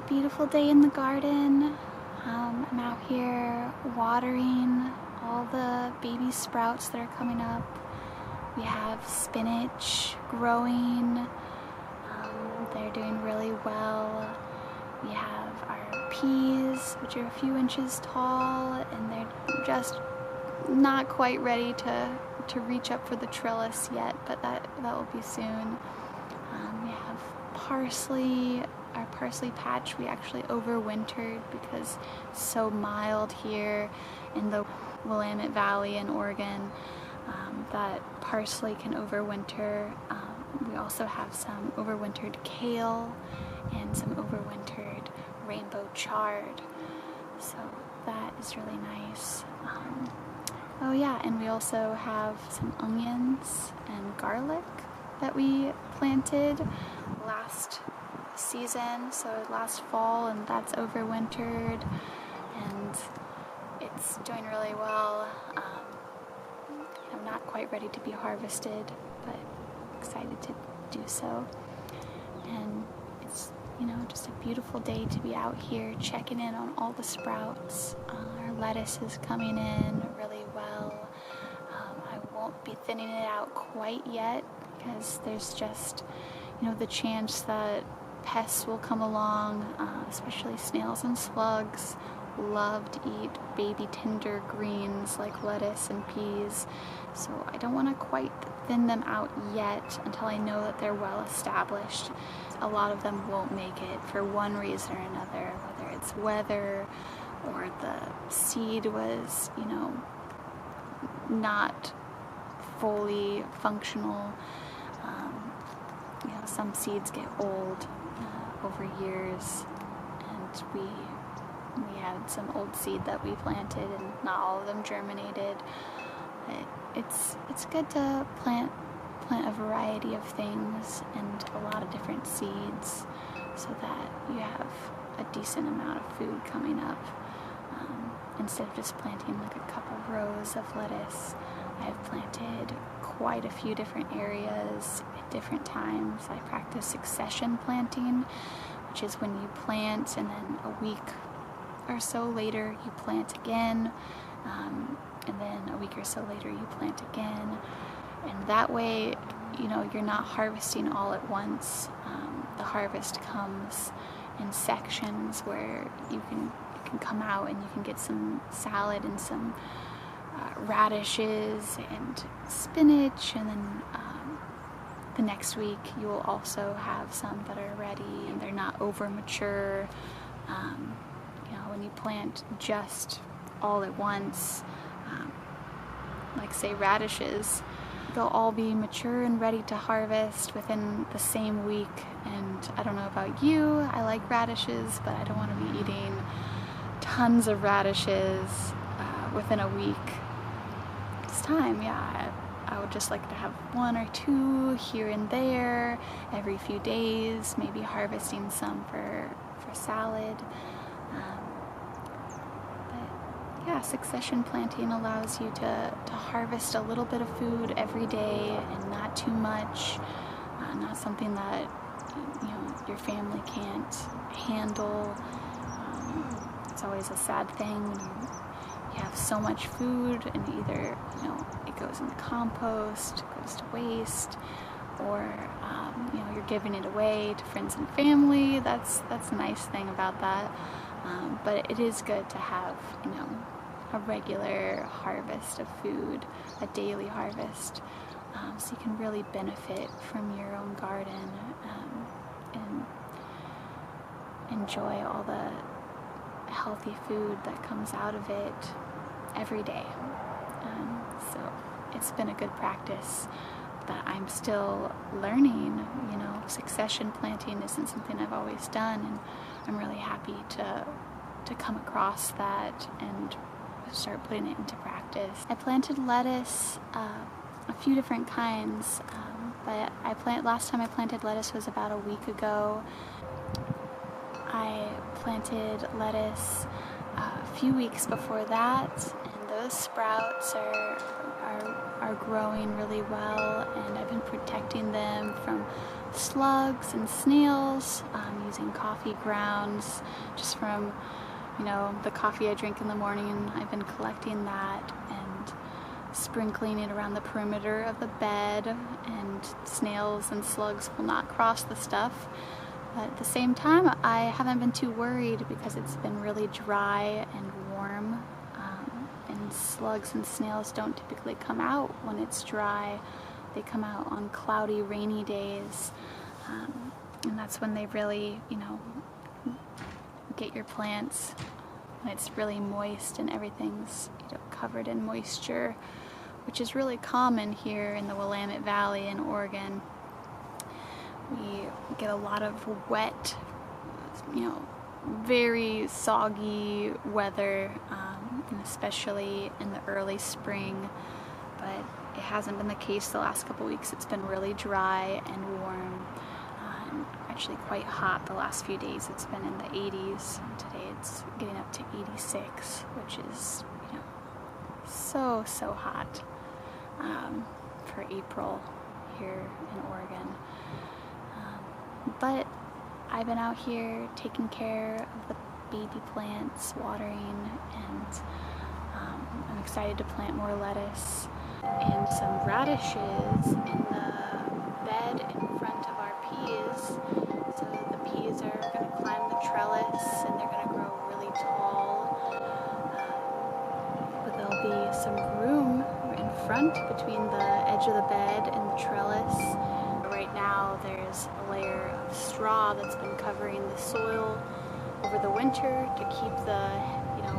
a beautiful day in the garden. I'm out here watering all the baby sprouts that are coming up. We have spinach growing. They're doing really well. We have our peas, which are a few inches tall, and they're just not quite ready to reach up for the trellis yet, but that will be soon. We have parsley. Our parsley patch we actually overwintered because it's so mild here in the Willamette Valley in Oregon that parsley can overwinter. We also have some overwintered kale and some overwintered rainbow chard, so that is really nice. Oh yeah, and we also have some onions and garlic that we planted last season, so last fall, and that's overwintered and it's doing really well. I'm not quite ready to be harvested, but excited to do so. And it's, just a beautiful day to be out here checking in on all the sprouts. Our lettuce is coming in really well. I won't be thinning it out quite yet because there's just, the chance that pests will come along, especially snails and slugs love to eat baby tender greens like lettuce and peas, so I don't want to quite thin them out yet until I know that they're well established. A lot of them won't make it for one reason or another, whether it's weather or the seed was, not fully functional. Some seeds get old over years, and we had some old seed that we planted and not all of them germinated. It's good to plant a variety of things and a lot of different seeds so that you have a decent amount of food coming up. Instead of just planting like a couple rows of lettuce, I have planted quite a few different areas at different times. I practice succession planting, which is when you plant and then a week or so later you plant again, and then a week or so later you plant again, and that way you're not harvesting all at once. The harvest comes in sections where you can come out and you can get some salad and some radishes and spinach, and then the next week you will also have some that are ready and they're not over mature. When you plant just all at once, like say radishes, they'll all be mature and ready to harvest within the same week. And I don't know about you, I like radishes, but I don't want to be eating tons of radishes within a week. It's time, yeah. I would just like to have one or two here and there every few days, maybe harvesting some for salad. But yeah, succession planting allows you to harvest a little bit of food every day and not too much, not something that your family can't handle. It's always a sad thing when you have so much food and either it goes in the compost, goes to waste, or you're giving it away to friends and family. That's a nice thing about that. But it is good to have a regular harvest of food, a daily harvest, so you can really benefit from your own garden and enjoy all the healthy food that comes out of it every day. So it's been a good practice that I'm still learning. Succession planting isn't something I've always done, and I'm really happy to come across that and start putting it into practice. I planted lettuce, a few different kinds, but last time I planted lettuce was about a week ago. I planted lettuce a few weeks before that, and those sprouts are growing really well, and I've been protecting them from slugs and snails. I'm using coffee grounds just from, you know, the coffee I drink in the morning. I've been collecting that and sprinkling it around the perimeter of the bed, and snails and slugs will not cross the stuff. But at the same time, I haven't been too worried because it's been really dry and warm, and slugs and snails don't typically come out when it's dry. They come out on cloudy, rainy days, and that's when they really, you know, get your plants, when it's really moist and everything's, you know, covered in moisture, which is really common here in the Willamette Valley in Oregon. We get a lot of wet, you know, very soggy weather, and especially in the early spring, but it hasn't been the case the last couple weeks. It's been really dry and warm, and actually quite hot the last few days. It's been in the 80s. Today it's getting up to 86, which is, you know, so hot for April here in Oregon. But I've been out here taking care of the baby plants, watering, and I'm excited to plant more lettuce and some radishes in the bed in front of our peas. So the peas are going to climb the trellis and they're going to grow really tall. But there'll be some room in front between the edge of the bed and the trellis. Right now there's a layer of straw that's been covering the soil over the winter to keep the, you know,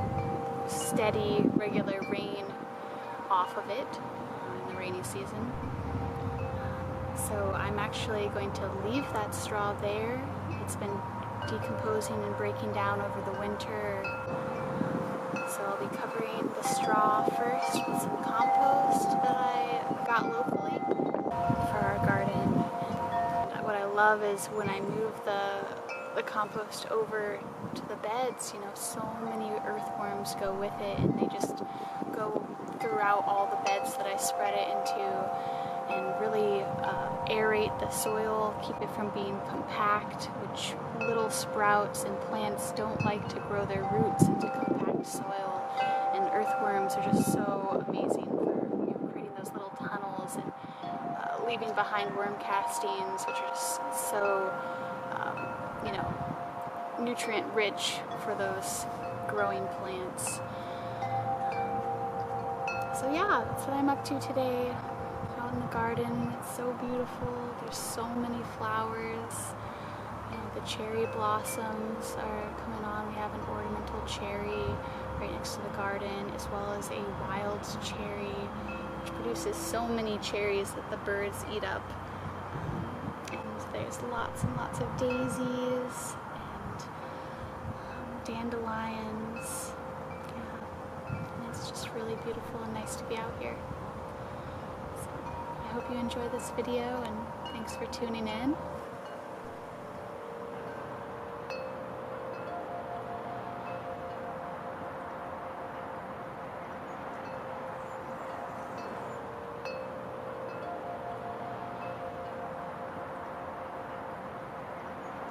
steady, regular rain off of it in the rainy season. So I'm actually going to leave that straw there. It's been decomposing and breaking down over the winter. So I'll be covering the straw first with some compost that I got locally for our garden. And what I love is when I move the compost over to the beds, you know, so many earthworms go with it, and they just go throughout all the beds that I spread it into and really aerate the soil, keep it from being compact, which little sprouts and plants don't like to grow their roots into compact soil. And earthworms are just so amazing for, you know, creating those little tunnels and leaving behind worm castings, which are just so, you know, nutrient rich for those growing plants. So yeah, that's what I'm up to today. Out in the garden, it's so beautiful. There's so many flowers. You know, the cherry blossoms are coming on. We have an ornamental cherry right next to the garden, as well as a wild cherry, which produces so many cherries that the birds eat up. And there's lots and lots of daisies and dandelions. Yeah. And it's just really beautiful and nice to be out here. So I hope you enjoy this video, and thanks for tuning in.